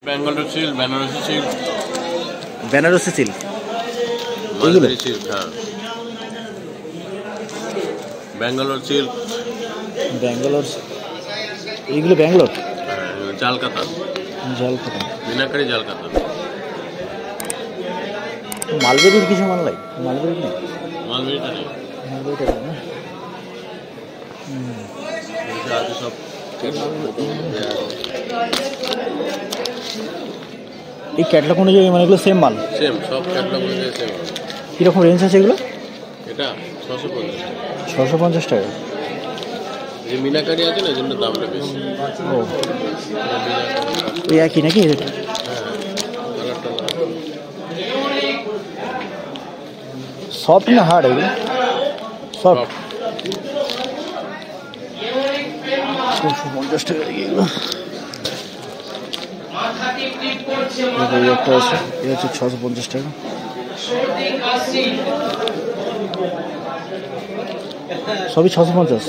বেঙ্গলের silk, Banarasi silk, Banarasi silk, mulberry silk, হ্যাঁ, Bangalore seal, Bangalore, এইগুলো ব্যাঙ্গালোর, জালকাতা, জলকাতা, মিনাকারি জালকাতা, মালবেরির কিছু মাল নাই, মালবেরি নেই, মালবেরিটা নেই, মালবেরিটা নেই না। আছে সব। এই ক্যাটলগ অনুযায়ী মানে এগুলো সেম মাল, সেম সব ক্যাটলগ অনুযায়ী সেম। কীরকম রেঞ্জ আছে এগুলো? এটা 650 টাকা। 650 টাকা। যে মিনাকারি আছে না, এই জন্য দামটা বেশি। ও, ওই একই নাকি রেট? হ্যাঁ, কালারটা সফট না হার্ড এগুলো? সফট। 650 টাকা এগুলো। একটা আছে, এটা হচ্ছে 650 টাকা। সবই 650।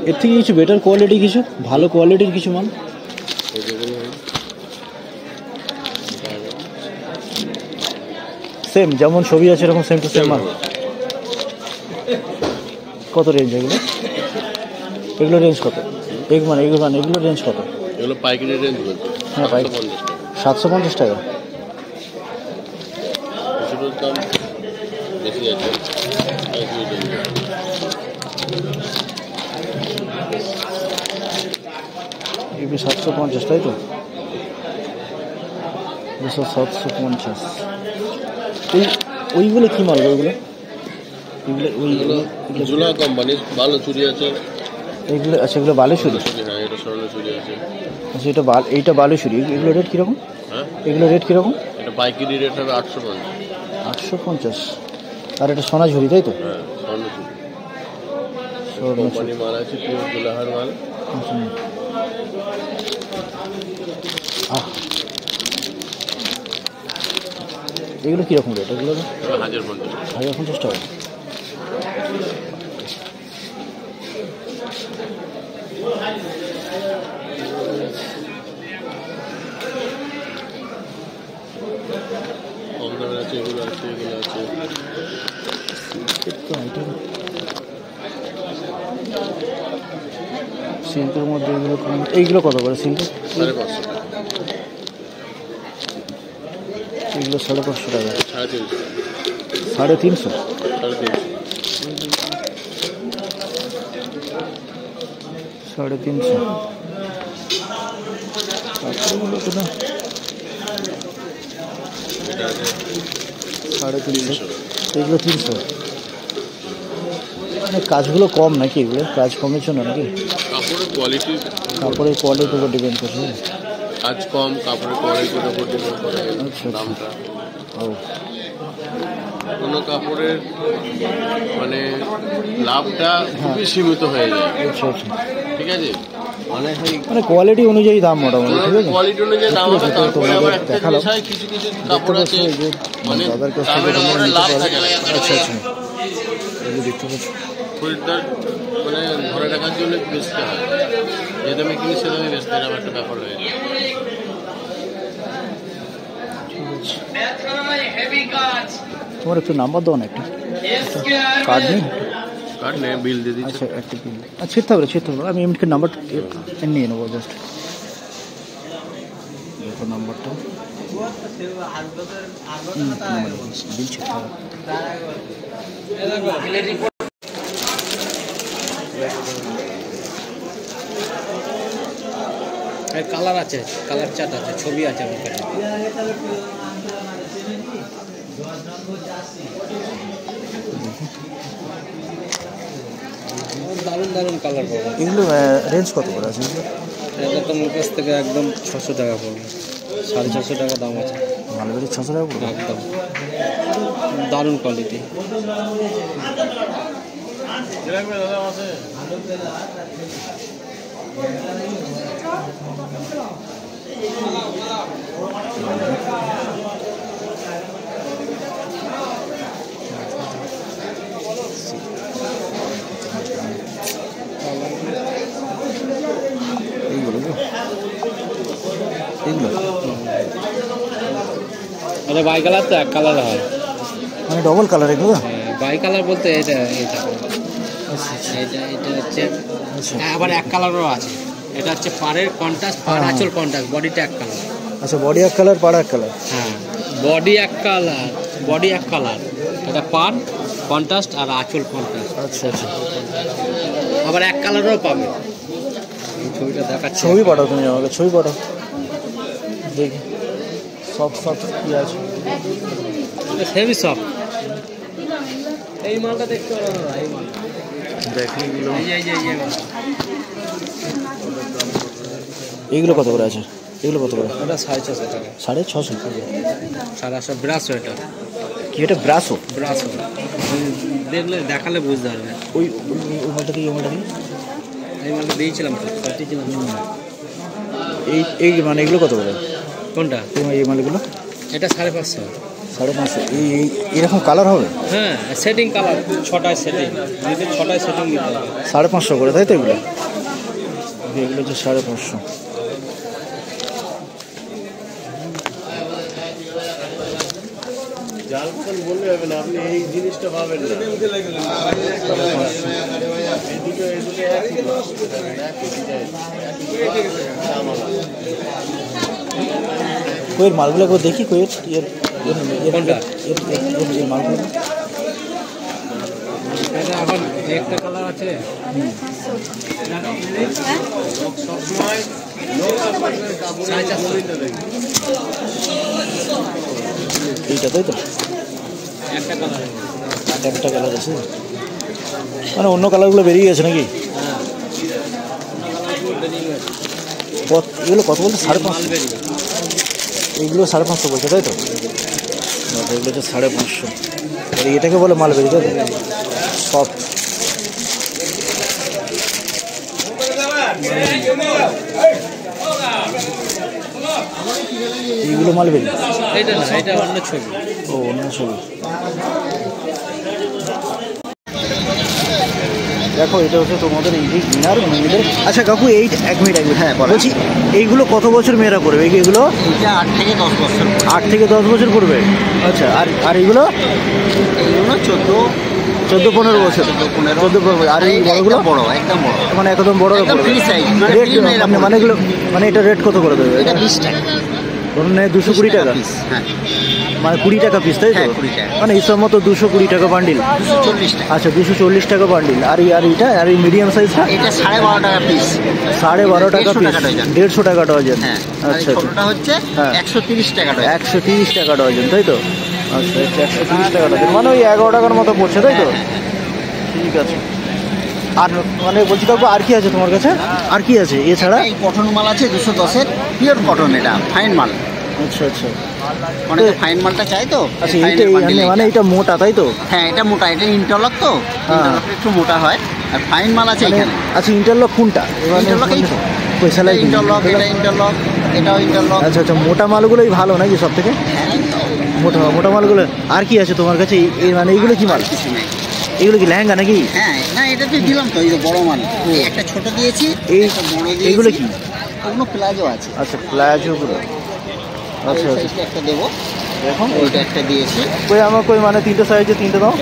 এর থেকে কিছু বেটার কোয়ালিটি, কিছু ভালো কোয়ালিটির কিছু মাল সেম, যেমন ছবি আছে এরকম সেম টু সেম মাল। কত রেঞ্জ এগুলো? এগুলো রেঞ্জ কত? এগুলো রেঞ্জ কত? এগুলো পাইকারি রেঞ্জ বলছে। হ্যাঁ, 750 টাকা। কিছুটার দাম বেশি আছে। এগুলো 750, তাই তো? 750। ওইগুলো কী মাল? ওইগুলো জুলা কোম্পানির ভালো চুড়ি আছে। এইগুলো আচ্ছা, এগুলো বালুচুরি। হ্যাঁ, এটা স্বর্ণ চুড়ি আছে। আচ্ছা, এইটা বালুচুরি। এগুলো রেট কীরকম? হ্যাঁ, এগুলো রেট কীরকম? এটা পাইকারি রেট হবে 850। 850। আর এটা সোনাঝুরি, তাই তো? হ্যাঁ, স্বর্ণ চুড়ি। কোম্পানি মাল আছে, পিওর দুলাহার মাল। এগুলো কীরকম রেট? এগুলো 1050। 1050 টাকা। কম দামের আছে, এগুলো আছে, এগুলো আছে। সিল্কের মধ্যে এগুলো এইগুলো কত করে সিল্ক? 550 টাকা। এগুলো 550 টাকা। 350। 350? 350। এটা আছে 350। এগুলো 300। মানে কাজগুলো কম নাকি? এগুলো কাজ কমের জন্য নাকি? কাপড়ের কোয়ালিটির উপর ডিপেন্ড করছে। কাজ কম, কাপড়ের কোয়ালিটির উপর ডিপেন্ড করে দামটা। ও, কোনো কাপড়ের মানে লাভটা খুবই সীমিত হয়ে যায়। আচ্ছা আচ্ছা, ঠিক আছে, মানে কোয়ালিটি অনুযায়ী দাম মোটামুটি। ঠিক আছে, কোয়ালিটি অনুযায়ী দাম হবে। তারপরে আবার একটা জিনিস হয়, কিছু কিছু কাপড় আছে মানে দামের উপরে লাভ থাকে না। আচ্ছা আচ্ছা, এগুলো দেখতে পাচ্ছি। খরিদ্দার মানে ধরে রাখার জন্য বেচতে হয়, যে দামে কিনি সে দামে বেচতে হয়, একটা ব্যাপার হয়ে যায়। তোমার একটু নাম্বার দাও না, একটা কার্ড নেই? কার্ড নেই, বিল দিয়ে দিচ্ছি। আচ্ছা, একটা বিল। আচ্ছা, ছিটতে হবে। আমি এমনি নাম্বার নিয়ে নেবো জাস্ট। দেখো নাম্বারটা, বিল ছিটতে হবে। কালার আছে, কালার চার্ট আছে, ছবি আছে আমার কাছে। দারুণ দারুণ কালার পাবো। এগুলো রেঞ্জ কত করে আছে? এটা তো আমার কাছ থেকে একদম 600 টাকা পড়বে। 650 টাকা দাম আছে। মালবেরি 600 টাকা পড়বে একদম দারুণ কোয়ালিটি। এইগুলো এগুলো এটা বাই কালার তো এক কালার হয়, মানে ডবল কালার এগুলো? বাই কালার বলতে এটা এটা এটা হচ্ছে আবার এক কালারও আছে। এটা হচ্ছে পাড়ের কন্ট্রাস্ট, পাড় আঁচল কন্ট্রাস্ট, বডিটা এক কালার। আচ্ছা, বডি এক কালার, পাড় এক কালার। হ্যাঁ, বডি এক কালার, বডি এক কালার, এটা পাড় কন্ট্রাস্ট আর আঁচল কন্ট্রাস্ট। আচ্ছা আচ্ছা, আবার এক কালারও পাবে। ছবিটা দেখাচ্ছি, ছবি পাঠাও তুমি আমাকে, ছবি পাঠাও দেখি। সব সব কি আছে? হেভি সব। এই মালটা দেখতে পারো না, এই মাল দেখি এগুলো। এই মাল এইগুলো কত করে আছে? এগুলো কত করে? এটা 650 টাকা। 650? 750 ব্রাশো। এটা কি? এটা ব্রাশো? ব্রাশো দেখলে দেখালে বুঝতে পারবে। ওই ওই মালটা কি? ওই মালটা কি? এই মালটা দিয়েছিলাম তো, পাঠিয়েছিলাম। এই মানে এগুলো কত করে? কোনটা? এই মালগুলো? এটা 550। 550? এরকম কালার হবে? হ্যাঁ, সেটিং কালার 6টায় সেটিং, 6টায় সেটিং দিতে হবে। 550 করে, তাই তো? এগুলো এগুলো হচ্ছে 550। জাল ফোন বললে হবে না, আপনি এই জিনিসটা পাবেন না। কোয়ের মালগুলো একবার দেখি। কোয়ের কোনটা? এর মালগুলো এটা এখন একটা কালার আছে। এইটা, তাই তো? একটা কালার, একটা কালার আছে, মানে অন্য কালারগুলো বেরিয়ে গেছে নাকি? এগুলো কত বলতে? 550? এইগুলো 550 বলছে, তাই তো? এগুলো হচ্ছে 550। আর এটাকে বলে মালবেরি, তাই তো? সব এইগুলো মালবেরি? এটা না, এটা অন্য ছবি। ও, অন্য ছবি। দেখো, এটা হচ্ছে তোমাদের এই ইনার মেয়েদের। আচ্ছা কাকু, এই 1 মিনিট হ্যাঁ বলছি, এইগুলো কত বছর মেয়েরা করবে? এগুলো 8 থেকে 10 বছর। 8 থেকে 10 বছর করবে? আচ্ছা, আর এইগুলো? এইগুলো 14-15 বছর। 14-15। আর এই বড়গুলো? বড়, একদম বড়, মানে একদম বড় রেট, মানে এগুলো, মানে এটা রেট কত করে দেবে? এটা 20 টাকা। ধরুন 220 টাকা? হ্যাঁ, মানে 20 টাকা পিস, তাই তো? 20 টাকা। মানে হিসাব মতো 220 টাকা বান্ডিল। 240 টাকা। আচ্ছা, 240 টাকা বান্ডিল। আর এইটা, আর এই মিডিয়াম সাইজটা? এটা 12.5 টাকা পিস। 12.5 টাকা পিস, 150 টাকা ডজন। হ্যাঁ, আচ্ছা, ছোটটা হচ্ছে 130 টাকা ডজন। 130 টাকা ডজন, তাই তো? আচ্ছা, 130 টাকা ডজন, মানে ওই 11 টাকার মতো পড়ছে, তাই তো? ঠিক আছে। আর মানে বলছি কাকু, আর কি আছে তোমার কাছে? আর কি আছে এছাড়া? এই কটন মাল আছে 210-এর, পিওর কটন, এটা ফাইন মাল। আচ্ছা আচ্ছা, অনেকে ফাইন মালটা চাই তো। আচ্ছা, এইটা মানে এটা মোটা, তাই তো? হ্যাঁ, এটা মোটা, এটা ইন্টারলক তো, ইন্টারলক একটু মোটা হয়। আর ফাইন মাল আছে এখানে। আচ্ছা, ইন্টারলক কোনটা? ইন্টারলক এই পয়সা লাগে ইন্টারলক, এটা ইন্টারলক, এটাও ইন্টারলক। আচ্ছা আচ্ছা, মোটা মালগুলোই ভালো নাকি সব থেকে? মোটা মালগুলো। আর কি আছে তোমার কাছে? মানে এইগুলো কি মাল? কিছু নেই। এগুলো কি লেহেঙ্গা নাকি? হ্যাঁ, না, এটা তো দিলাম তো, এই যে বড় মাল। এই একটা ছোট দিয়েছি, একটা বড় দিয়েছি। এইগুলো কি? ওগুলো প্লাজো আছে। আচ্ছা, প্লাজোগুলো। আচ্ছা আচ্ছা, সাইজটা একটা দেবো। এখন ওইটা একটা দিয়েছি। কই আমার কই, মানে 3টে সাইজে 3টে দাও।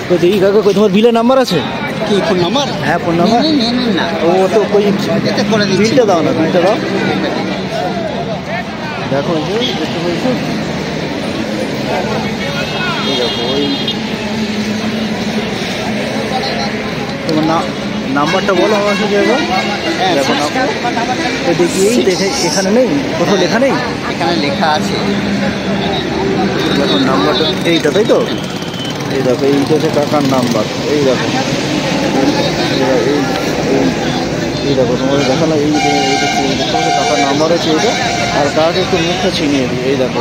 তো দেখি কাকা, কই তোমার বিলের নাম্বার আছে? কি ফোন নাম্বার? হ্যাঁ, ফোন নাম্বার। নিন না, ও তো কই, এতে করে দিচ্ছি। বিলটা দাও না, বিলটা দাও। দেখো, এই যে দেখতে পেয়েছো? এই দেখো, ওই তোমার নাম্বারটা বলো আমার সাথে একবার। দেখো না, তো দেখি, এই দেখে এখানে নেই, কোথাও লেখা নেই? এখানে লেখা আছে। দেখো নাম্বারটা এইটা, তাই তো? এই দেখো, এইটা হচ্ছে কাকার নাম্বার। এই দেখো, এই দেখো, তোমাদের দেখা না, এই কাকার নাম্বার আছে এইটা। আর কাকাকে একটু মুখটা চিনিয়ে দিই। এই দেখো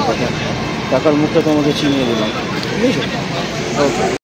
কাকার মুখটা তোমাকে চিনিয়ে দিলাম, ঠিক আছে? ওকে।